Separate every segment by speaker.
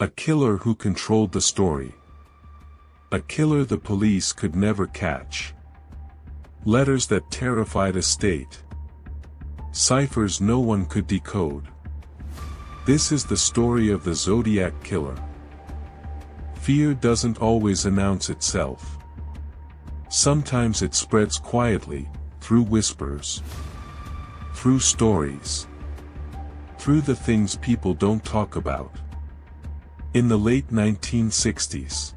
Speaker 1: A killer who controlled the story. A killer the police could never catch. Letters that terrified a state. Ciphers no one could decode. This is the story of the Zodiac Killer. Fear doesn't always announce itself. Sometimes it spreads quietly, through whispers, through stories, through the things people don't talk about. In the late 1960s,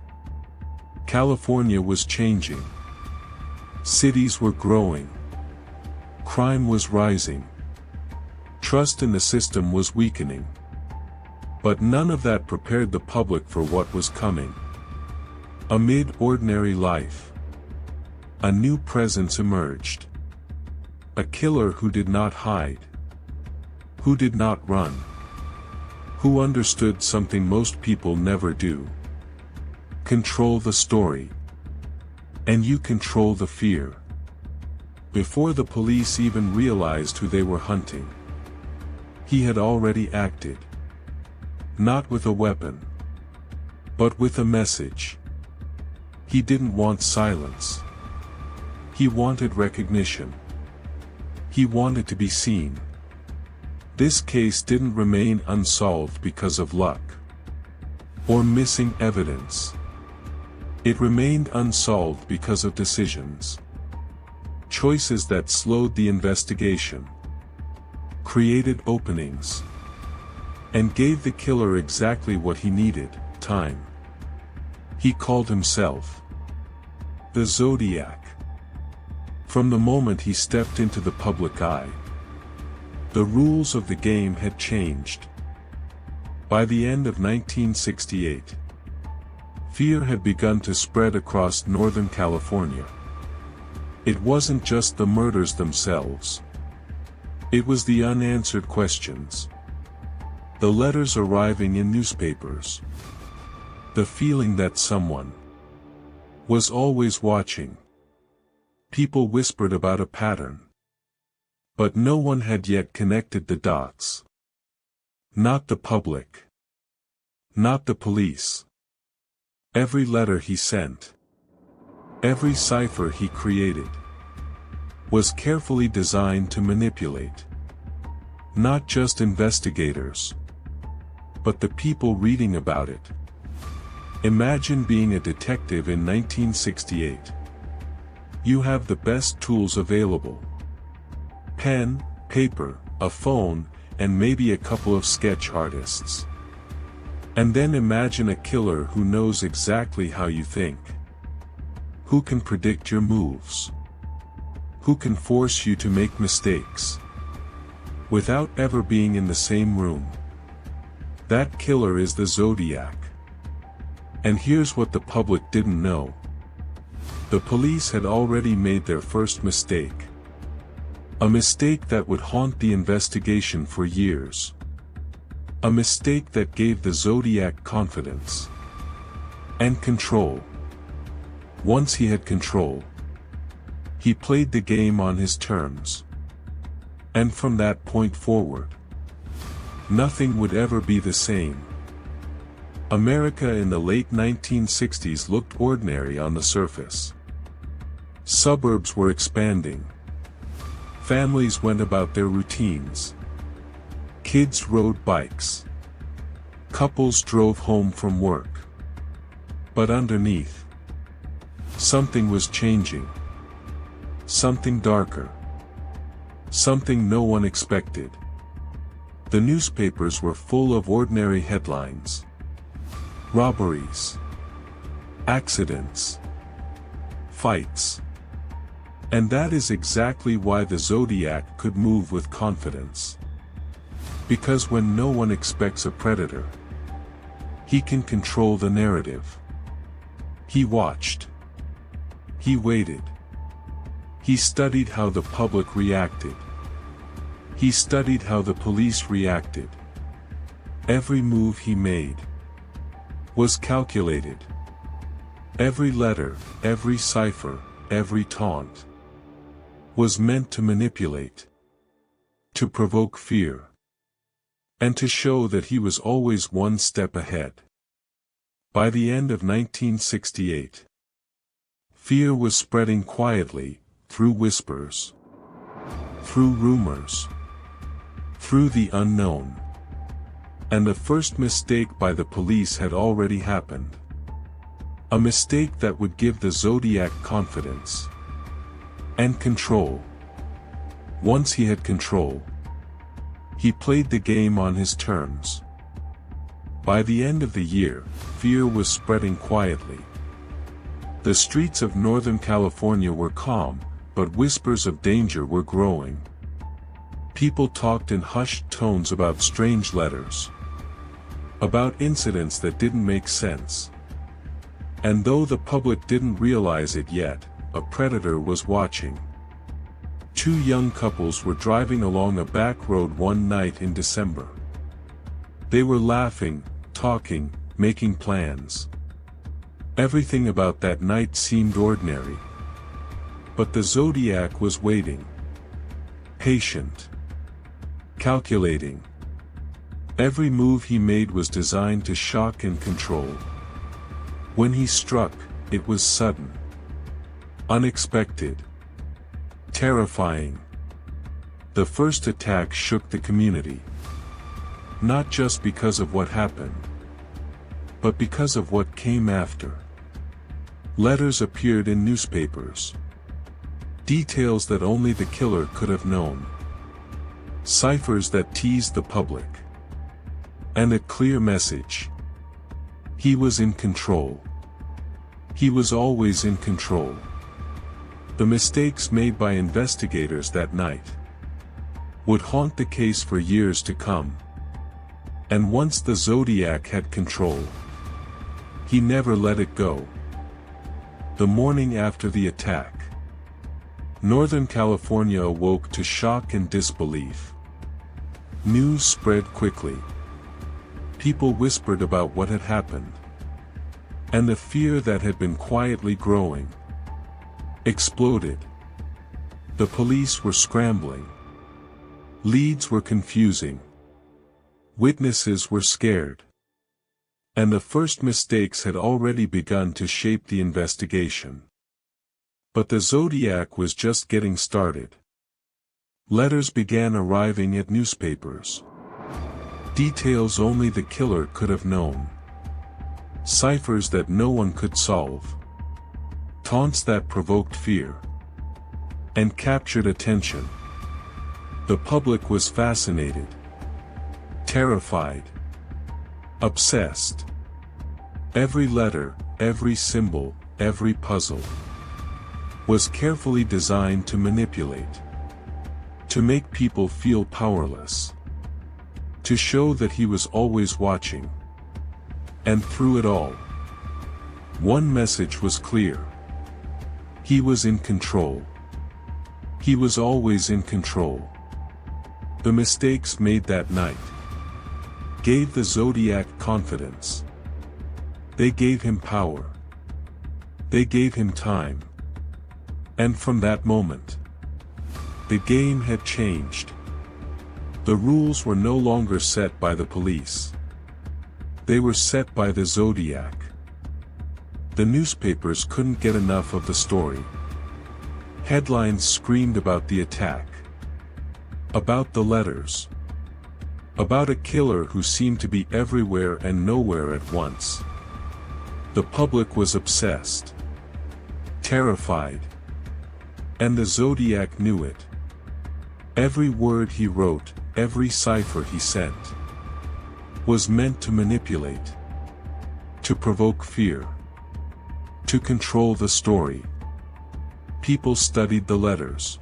Speaker 1: California was changing. Cities were growing. Crime was rising. Trust in the system was weakening. But none of that prepared the public for what was coming. Amid ordinary life, a new presence emerged. A killer who did not hide, who did not run, who understood something most people never do. Control the story. And you control the fear. Before the police even realized who they were hunting, he had already acted. Not with a weapon, but with a message. He didn't want silence. He wanted recognition. He wanted to be seen. This case didn't remain unsolved because of luck or missing evidence. It remained unsolved because of decisions. Choices that slowed the investigation, created openings, and gave the killer exactly what he needed: time. He called himself the Zodiac. From the moment he stepped into the public eye, the rules of the game had changed. By the end of 1968, fear had begun to spread across Northern California. It wasn't just the murders themselves. It was the unanswered questions. The letters arriving in newspapers. The feeling that someone was always watching. People whispered about a pattern. But no one had yet connected the dots. Not the public. Not the police. Every letter he sent, every cipher he created, was carefully designed to manipulate not just investigators, but the people reading about it. Imagine being a detective in 1968. You have the best tools available: pen, paper, a phone, and maybe a couple of sketch artists. And then imagine a killer who knows exactly how you think, who can predict your moves, who can force you to make mistakes without ever being in the same room. That killer is the Zodiac. And here's what the public didn't know. The police had already made their first mistake. A mistake that would haunt the investigation for years. A mistake that gave the Zodiac confidence and control. Once he had control, he played the game on his terms. And from that point forward, nothing would ever be the same. America in the late 1960s looked ordinary on the surface. Suburbs were expanding. Families went about their routines. Kids rode bikes. Couples drove home from work. But underneath, something was changing. Something darker. Something no one expected. The newspapers were full of ordinary headlines. Robberies. Accidents. Fights. And that is exactly why the Zodiac could move with confidence. Because when no one expects a predator, he can control the narrative. He watched. He waited. He studied how the public reacted. He studied how the police reacted. Every move he made was calculated. Every letter, every cipher, every taunt was meant to manipulate, to provoke fear, and to show that he was always one step ahead. By the end of 1968, fear was spreading quietly, through whispers, through rumors, through the unknown. And the first mistake by the police had already happened. A mistake that would give the Zodiac confidence and control. Once he had control, he played the game on his terms. By the end of the year, fear was spreading quietly. The streets of Northern California were calm, but whispers of danger were growing. People talked in hushed tones about strange letters, about incidents that didn't make sense. And though the public didn't realize it yet, a predator was watching. Two young couples were driving along a back road one night in December. They were laughing, talking, making plans. Everything about that night seemed ordinary. But the Zodiac was waiting. Patient. Calculating. Every move he made was designed to shock and control. When he struck, it was sudden, unexpected, terrifying. The first attack shook the community. Not just because of what happened, but because of what came after. Letters appeared in newspapers. Details that only the killer could have known. Ciphers that teased the public. And a clear message. He was in control. He was always in control. The mistakes made by investigators that night would haunt the case for years to come. And once the Zodiac had control, he never let it go. The morning after the attack, Northern California awoke to shock and disbelief. News spread quickly. People whispered about what had happened. And the fear that had been quietly growing exploded. The police were scrambling. Leads were confusing. Witnesses were scared. And the first mistakes had already begun to shape the investigation. But the Zodiac was just getting started. Letters began arriving at newspapers. Details only the killer could have known. Ciphers that no one could solve. Taunts that provoked fear and captured attention. The public was fascinated, terrified, obsessed. Every letter, every symbol, every puzzle was carefully designed to manipulate, to make people feel powerless, to show that he was always watching. And through it all, one message was clear. He was in control. He was always in control. The mistakes made that night gave the Zodiac confidence. They gave him power. They gave him time. And from that moment, the game had changed. The rules were no longer set by the police. They were set by the Zodiac. The newspapers couldn't get enough of the story. Headlines screamed about the attack, about the letters, about a killer who seemed to be everywhere and nowhere at once. The public was obsessed, terrified, and the Zodiac knew it. Every word he wrote, every cipher he sent, was meant to manipulate, to provoke fear, to control the story. People studied the letters.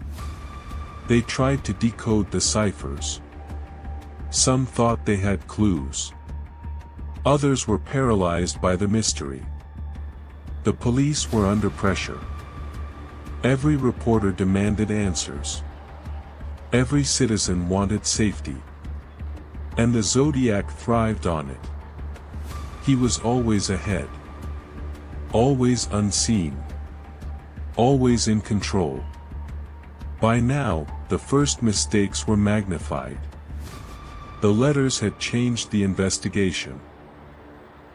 Speaker 1: They tried to decode the ciphers. Some thought they had clues. Others were paralyzed by the mystery. The police were under pressure. Every reporter demanded answers. Every citizen wanted safety. And the Zodiac thrived on it. He was always ahead. Always unseen. Always in control. By now, the first mistakes were magnified. The letters had changed the investigation.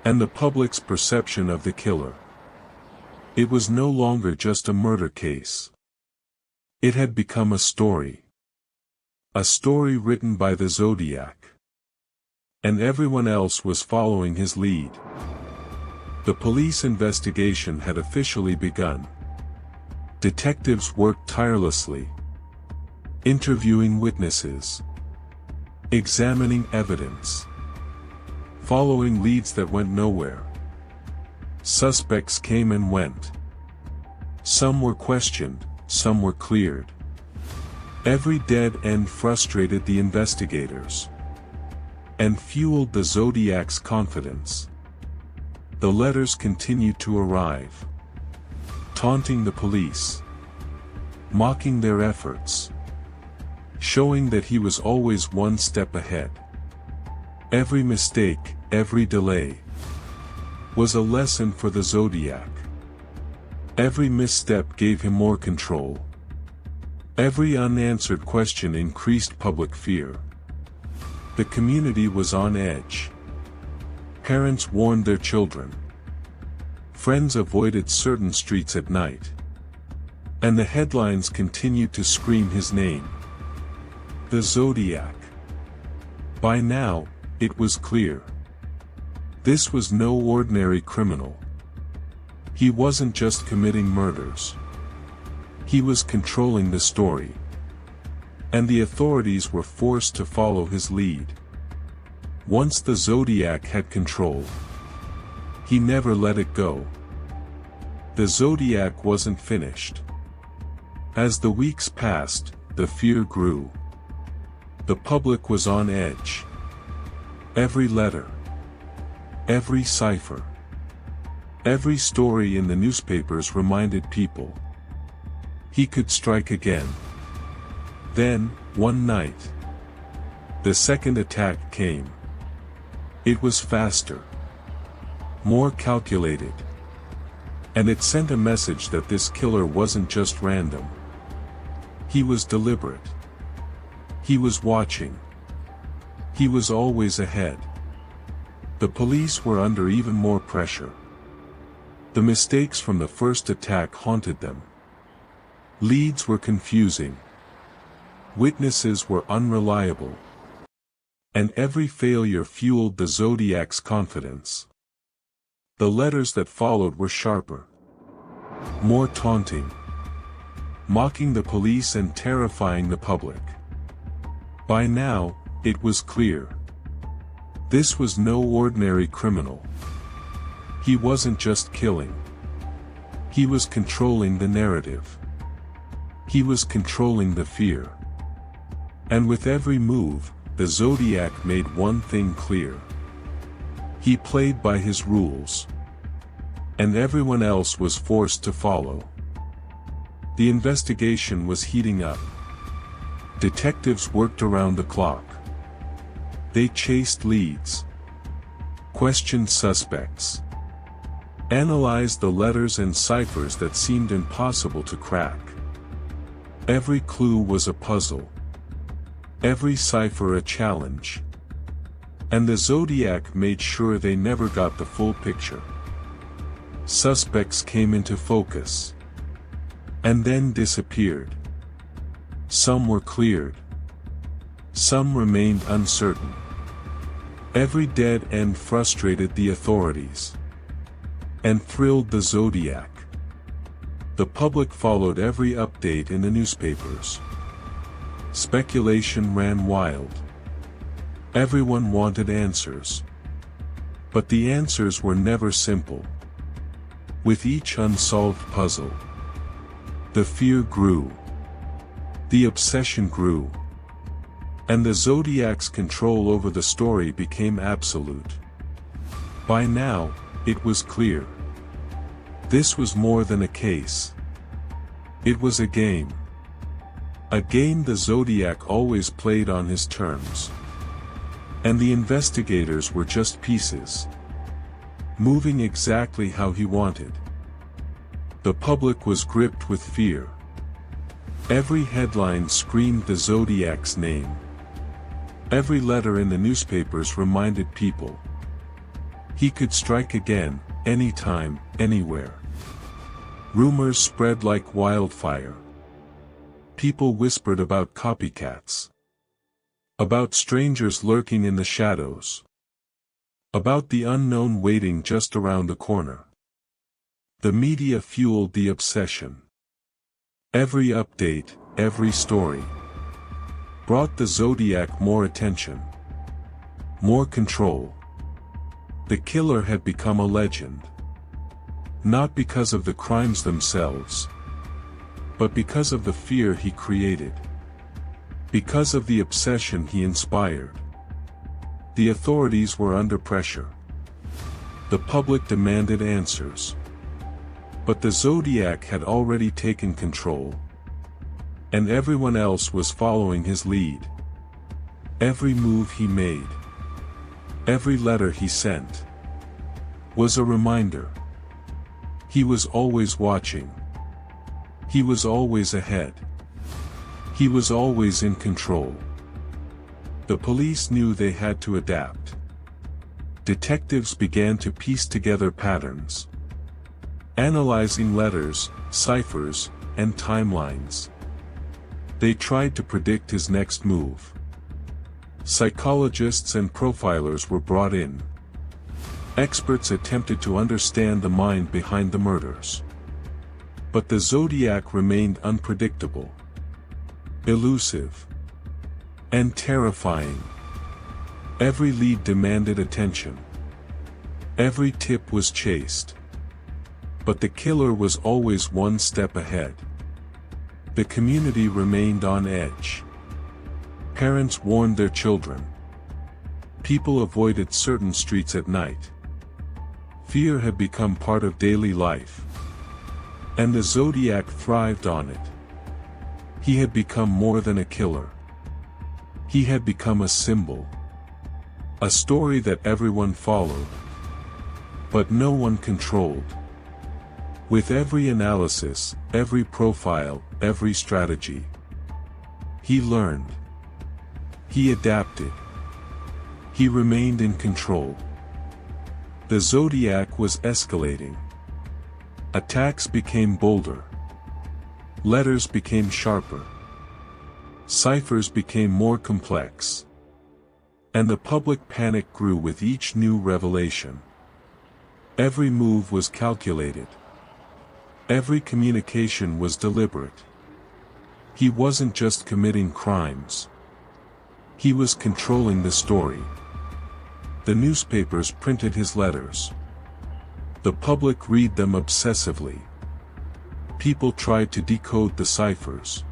Speaker 1: and the public's perception of the killer. It was no longer just a murder case. It had become a story. A story written by the Zodiac. And everyone else was following his lead. The police investigation had officially begun. Detectives worked tirelessly, interviewing witnesses, examining evidence, following leads that went nowhere. Suspects came and went. Some were questioned, some were cleared. Every dead end frustrated the investigators and fueled the Zodiac's confidence. The letters continued to arrive, taunting the police, mocking their efforts, showing that he was always one step ahead. Every mistake, every delay, was a lesson for the Zodiac. Every misstep gave him more control. Every unanswered question increased public fear. The community was on edge. Parents warned their children. Friends avoided certain streets at night. And the headlines continued to scream his name. The Zodiac. By now, it was clear. This was no ordinary criminal. He wasn't just committing murders. He was controlling the story. And the authorities were forced to follow his lead. Once the Zodiac had control, he never let it go. The Zodiac wasn't finished. As the weeks passed, the fear grew. The public was on edge. Every letter, every cipher, every story in the newspapers reminded people he could strike again. Then, one night, the second attack came. It was faster, more calculated, and it sent a message that this killer wasn't just random. He was deliberate. He was watching. He was always ahead. The police were under even more pressure. The mistakes from the first attack haunted them. Leads were confusing. Witnesses were unreliable. And every failure fueled the Zodiac's confidence. The letters that followed were sharper, more taunting, mocking the police and terrifying the public. By now, it was clear. This was no ordinary criminal. He wasn't just killing. He was controlling the narrative. He was controlling the fear. And with every move, the Zodiac made one thing clear. He played by his rules. And everyone else was forced to follow. The investigation was heating up. Detectives worked around the clock. They chased leads, questioned suspects, analyzed the letters and ciphers that seemed impossible to crack. Every clue was a puzzle. Every cipher a challenge. And the Zodiac made sure they never got the full picture. Suspects came into focus. And then disappeared. Some were cleared. Some remained uncertain. Every dead end frustrated the authorities. And thrilled the Zodiac. The public followed every update in the newspapers. Speculation ran wild. Everyone wanted answers. But the answers were never simple. With each unsolved puzzle, the fear grew. The obsession grew. And the Zodiac's control over the story became absolute. By now, it was clear. This was more than a case. It was a game. A game the Zodiac always played on his terms. And the investigators were just pieces, moving exactly how he wanted. The public was gripped with fear. Every headline screamed the Zodiac's name. Every letter in the newspapers reminded people He could strike again, anytime, anywhere. Rumors spread like wildfire. People whispered about copycats. About strangers lurking in the shadows. About the unknown waiting just around the corner. The media fueled the obsession. Every update, every story, brought the Zodiac more attention. More control. The killer had become a legend. Not because of the crimes themselves, but because of the fear he created. Because of the obsession he inspired. The authorities were under pressure. The public demanded answers. But the Zodiac had already taken control. And everyone else was following his lead. Every move he made, every letter he sent, was a reminder. He was always watching. He was always ahead. He was always in control. The police knew they had to adapt. Detectives began to piece together patterns. Analyzing letters, ciphers, and timelines. They tried to predict his next move. Psychologists and profilers were brought in. Experts attempted to understand the mind behind the murders. But the Zodiac remained unpredictable, elusive, and terrifying. Every lead demanded attention. Every tip was chased. But the killer was always one step ahead. The community remained on edge. Parents warned their children. People avoided certain streets at night. Fear had become part of daily life. And the Zodiac thrived on it. He had become more than a killer. He had become a symbol. A story that everyone followed. But no one controlled. With every analysis, every profile, every strategy, he learned. He adapted. He remained in control. The Zodiac was escalating. Attacks became bolder. Letters became sharper. Ciphers became more complex. And the public panic grew with each new revelation. Every move was calculated. Every communication was deliberate. He wasn't just committing crimes. He was controlling the story. The newspapers printed his letters. The public read them obsessively. People tried to decode the ciphers.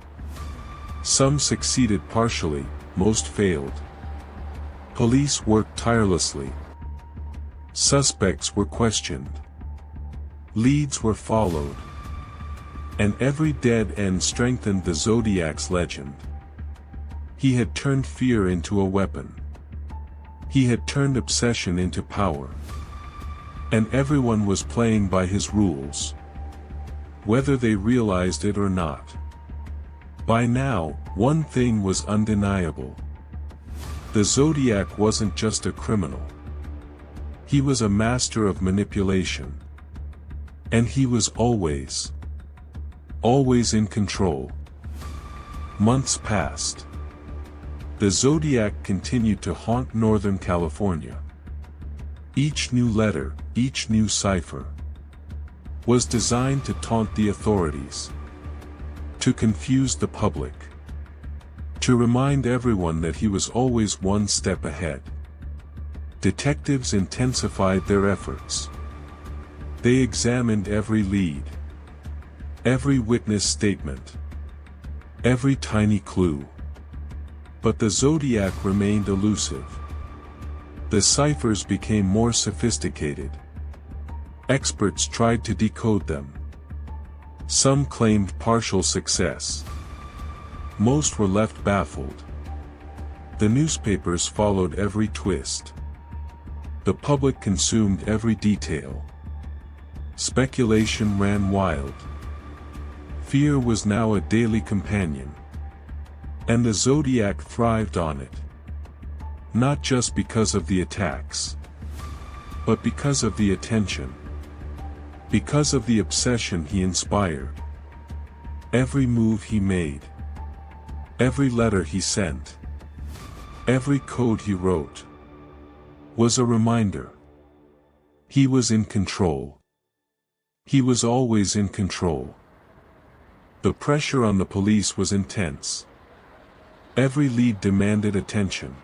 Speaker 1: Some succeeded partially, most failed. Police worked tirelessly. Suspects were questioned. Leads were followed. And every dead end strengthened the Zodiac's legend. He had turned fear into a weapon. He had turned obsession into power. And everyone was playing by his rules. Whether they realized it or not. By now, one thing was undeniable. The Zodiac wasn't just a criminal. He was a master of manipulation. And he was always in control. Months passed. The Zodiac continued to haunt Northern California. Each new letter, each new cipher, was designed to taunt the authorities, to confuse the public, to remind everyone that he was always one step ahead. Detectives intensified their efforts. They examined every lead, every witness statement, every tiny clue. But the Zodiac remained elusive. The ciphers became more sophisticated. Experts tried to decode them. Some claimed partial success. Most were left baffled. The newspapers followed every twist. The public consumed every detail. Speculation ran wild. Fear was now a daily companion. And the Zodiac thrived on it. Not just because of the attacks, But because of the attention, because of the obsession he inspired, every move he made, every letter he sent, every code he wrote, was a reminder. He was in control. He was always in control. The pressure on the police was intense. Every lead demanded attention.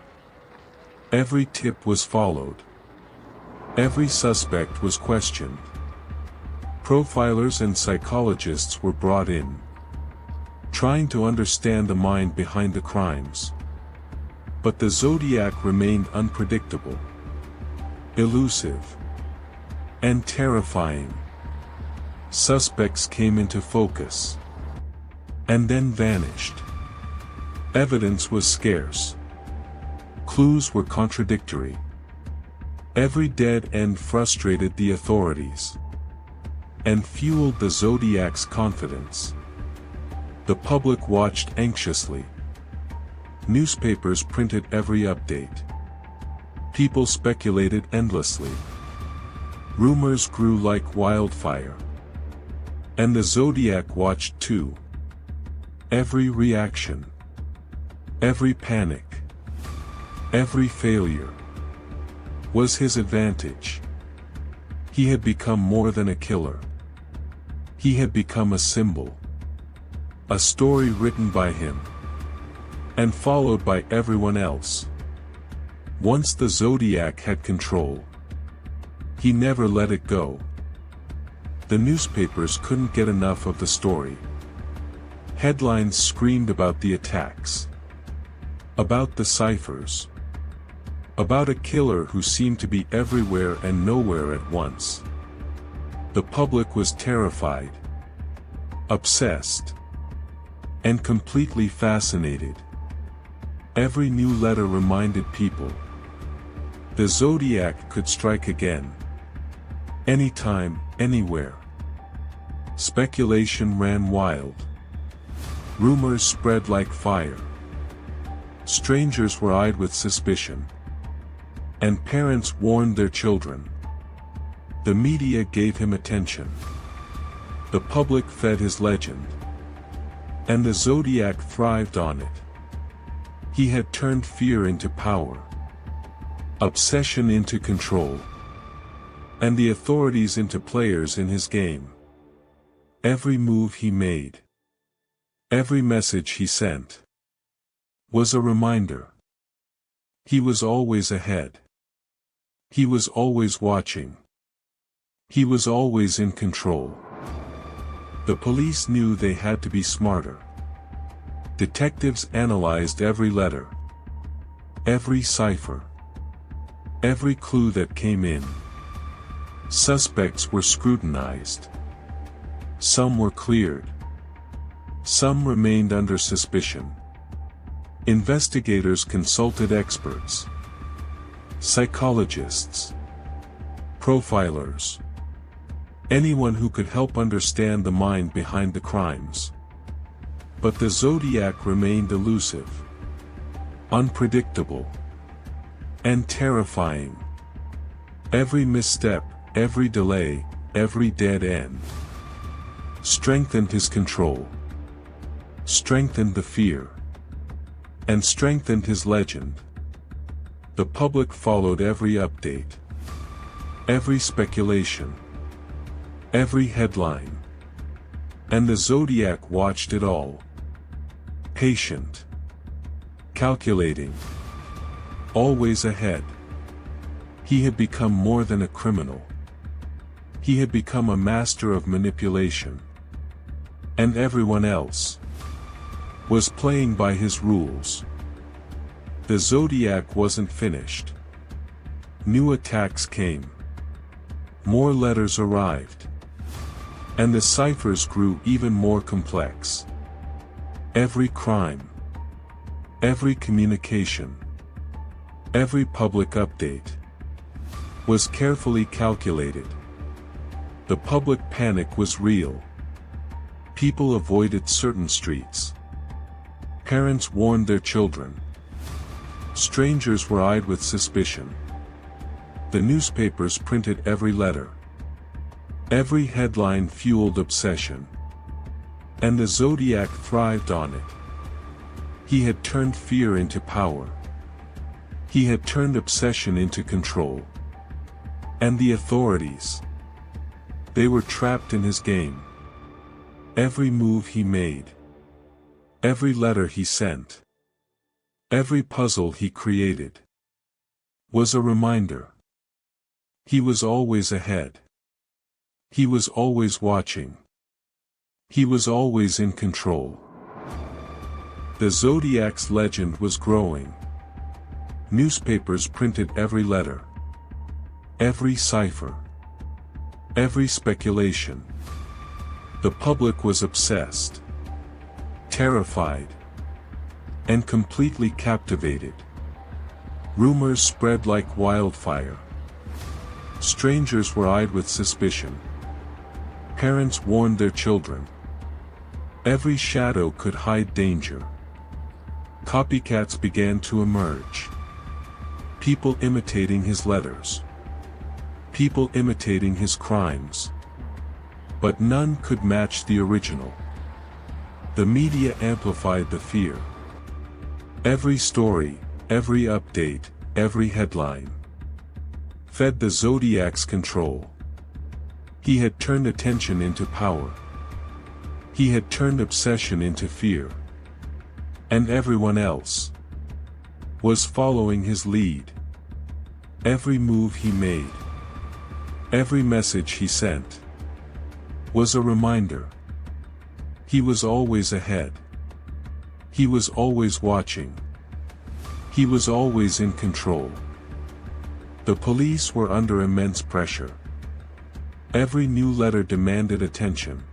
Speaker 1: Every tip was followed. Every suspect was questioned. Profilers and psychologists were brought in, trying to understand the mind behind the crimes. But the Zodiac remained unpredictable, elusive, and terrifying. Suspects came into focus, and then vanished. Evidence was scarce. Clues were contradictory. Every dead end frustrated the authorities, and fueled the Zodiac's confidence. The public watched anxiously. Newspapers printed every update. People speculated endlessly. Rumors grew like wildfire. And the Zodiac watched too. Every reaction, every panic, every failure was his advantage. He had become more than a killer. He had become a symbol. A story written by him, and followed by everyone else. Once the Zodiac had control, he never let it go. The newspapers couldn't get enough of the story. Headlines screamed about the attacks, about the ciphers, about a killer who seemed to be everywhere and nowhere at once. The public was terrified, obsessed, and completely fascinated. Every new letter reminded people the Zodiac could strike again. Anytime, anywhere. Speculation ran wild. Rumors spread like fire. Strangers were eyed with suspicion, and parents warned their children. The media gave him attention. The public fed his legend, and the Zodiac thrived on it. He had turned fear into power, obsession into control, and the authorities into players in his game. Every move he made, every message he sent, was a reminder. He was always ahead. He was always watching. He was always in control. The police knew they had to be smarter. Detectives analyzed every letter, every cipher, every clue that came in. Suspects were scrutinized. Some were cleared. Some remained under suspicion. Investigators consulted experts, psychologists, profilers, anyone who could help understand the mind behind the crimes. But the Zodiac remained elusive, unpredictable, and terrifying. Every misstep, every delay, every dead end strengthened his control, strengthened the fear, and strengthened his legend. The public followed every update, every speculation, every headline, and the Zodiac watched it all. Patient, calculating, always ahead. He had become more than a criminal. He had become a master of manipulation. And everyone else was playing by his rules. The Zodiac wasn't finished. New attacks came. More letters arrived. And the ciphers grew even more complex. Every crime, every communication, every public update was carefully calculated. The public panic was real. People avoided certain streets. Parents warned their children. Strangers were eyed with suspicion. The newspapers printed every letter. Every headline fueled obsession. And the Zodiac thrived on it. He had turned fear into power. He had turned obsession into control. And the authorities, they were trapped in his game. Every move he made, every letter he sent, every puzzle he created, was a reminder. He was always ahead. He was always watching. He was always in control. The Zodiac's legend was growing. Newspapers printed every letter, every cipher, every speculation. The public was obsessed, terrified, and completely captivated. Rumors spread like wildfire. Strangers were eyed with suspicion. Parents warned their children. Every shadow could hide danger. Copycats began to emerge. People imitating his letters. People imitating his crimes. But none could match the original. The media amplified the fear. Every story, every update, every headline fed the Zodiac's control. He had turned attention into power. He had turned obsession into fear. And everyone else was following his lead. Every move he made, every message he sent, was a reminder. He was always ahead. He was always watching. He was always in control. The police were under immense pressure. Every new letter demanded attention.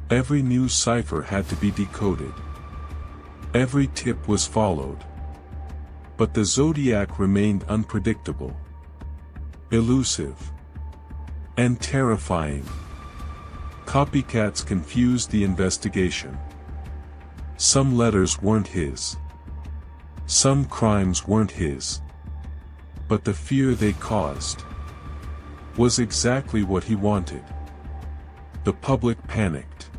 Speaker 1: Every new cipher had to be decoded. Every tip was followed. But the Zodiac remained unpredictable, elusive, and terrifying. Copycats confused the investigation. Some letters weren't his. Some crimes weren't his. But the fear they caused was exactly what he wanted. The public panicked.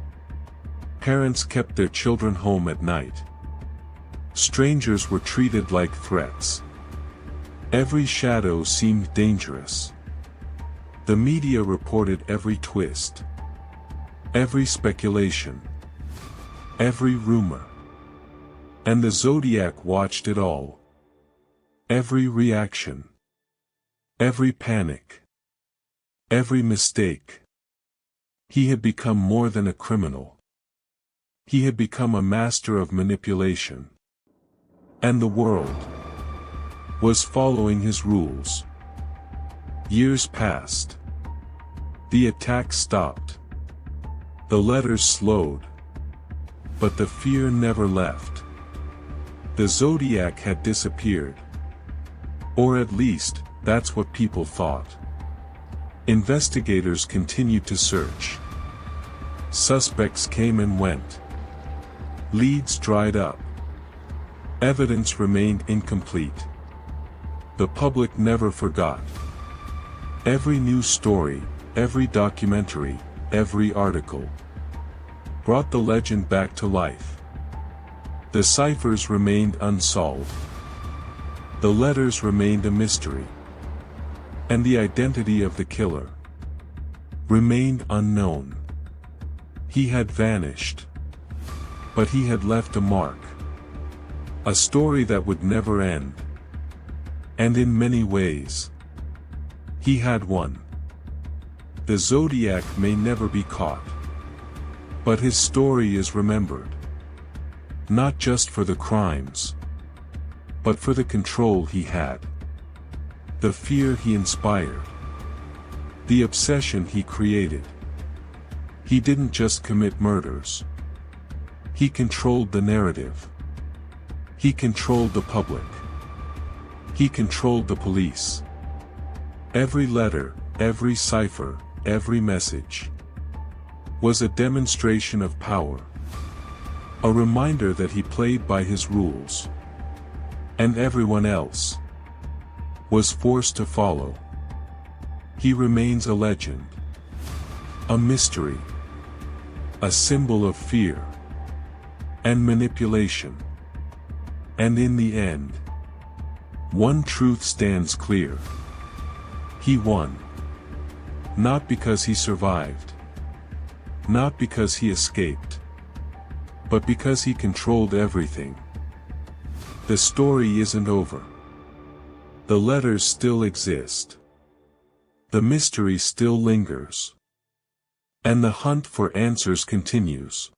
Speaker 1: Parents kept their children home at night. Strangers were treated like threats. Every shadow seemed dangerous. The media reported every twist, every speculation, every rumor. And the Zodiac watched it all. Every reaction, every panic, every mistake. He had become more than a criminal. He had become a master of manipulation. And the world was following his rules. Years passed. The attack stopped. The letters slowed. But the fear never left. The Zodiac had disappeared. Or at least, that's what people thought. Investigators continued to search. Suspects came and went. Leads dried up. Evidence remained incomplete. The public never forgot. Every news story, every documentary, every article brought the legend back to life. The ciphers remained unsolved. The letters remained a mystery. And the identity of the killer remained unknown. He had vanished. But he had left a mark. A story that would never end. And in many ways, he had won. The Zodiac may never be caught. But his story is remembered. Not just for the crimes, but for the control he had. The fear he inspired. The obsession he created. He didn't just commit murders. He controlled the narrative. He controlled the public. He controlled the police. Every letter, every cipher, every message was a demonstration of power. A reminder that he played by his rules. And everyone else was forced to follow. He remains a legend, a mystery, a symbol of fear and manipulation. And in the end, one truth stands clear. He won. Not because he survived, not because he escaped, but because he controlled everything. The story isn't over. The letters still exist. The mystery still lingers. And the hunt for answers continues.